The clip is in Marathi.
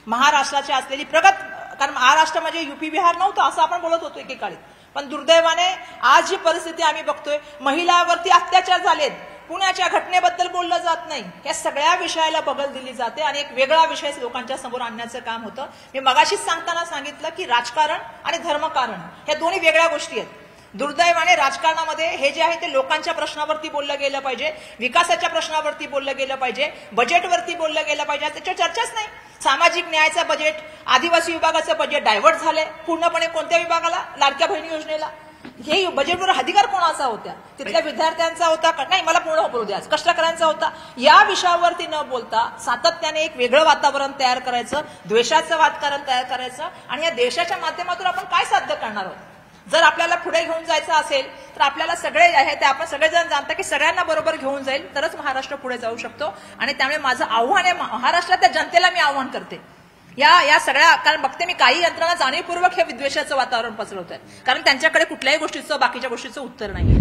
महाराष्ट्राची असलेली प्रगत, कारण महाराष्ट्र म्हणजे युपी बिहार नव्हतं असं आपण बोलत होतो एकेकाळी, पण दुर्दैवाने आज जी परिस्थिती आम्ही बघतोय, महिलांवरती अत्याचार झालेत, पुण्याच्या घटनेबद्दल बोललं जात नाही, या सगळ्या विषयाला बगल दिली जाते आणि एक वेगळा विषय लोकांच्या समोर आणण्याचं काम होतं. मी मगाशीच सांगताना सांगितलं की राजकारण आणि धर्मकारण ह्या दोन्ही वेगळ्या गोष्टी आहेत. दुर्दैवाने राजकारणामध्ये हे जे आहे ते लोकांच्या प्रश्नावरती बोललं गेलं पाहिजे, विकासाच्या प्रश्नावरती बोललं गेलं पाहिजे, बजेटवरती बोललं गेलं पाहिजे, त्याच्यावर चर्चाच नाही. सामाजिक न्यायाचं बजेट, आदिवासी विभागाचं बजेट डायव्हर्ट झालंय पूर्णपणे. कोणत्या विभागाला? लाडक्या बहिणी योजनेला. हे बजेटवर अधिकार कोणाचा होता? तिथल्या विद्यार्थ्यांचा होता का? नाही, मला पूर्ण करू द्या. कष्टकऱ्यांचा होता. या विषयावरती न बोलता सातत्याने एक वेगळं वातावरण तयार करायचं, द्वेषाचं वातावरण तयार करायचं आणि या देशाच्या माध्यमातून आपण काय साध्य करणार आहोत? जर आपल्याला पुढे घेऊन जायचं असेल तर आपल्याला सगळे आहे ते आपण सगळेजण जाणता की सगळ्यांना बरोबर घेऊन जाईल तरच महाराष्ट्र पुढे जाऊ शकतो. आणि त्यामुळे माझं आव्हान आहे महाराष्ट्रातल्या जनतेला, मी आव्हान करते या सगळ्या, कारण बघते मी काही यंत्रणा जाणीवपूर्वक हे विद्वेषाचं वातावरण पसरवत आहेत, कारण त्यांच्याकडे कुठल्याही गोष्टीचं, बाकीच्या गोष्टीचं उत्तर नाही.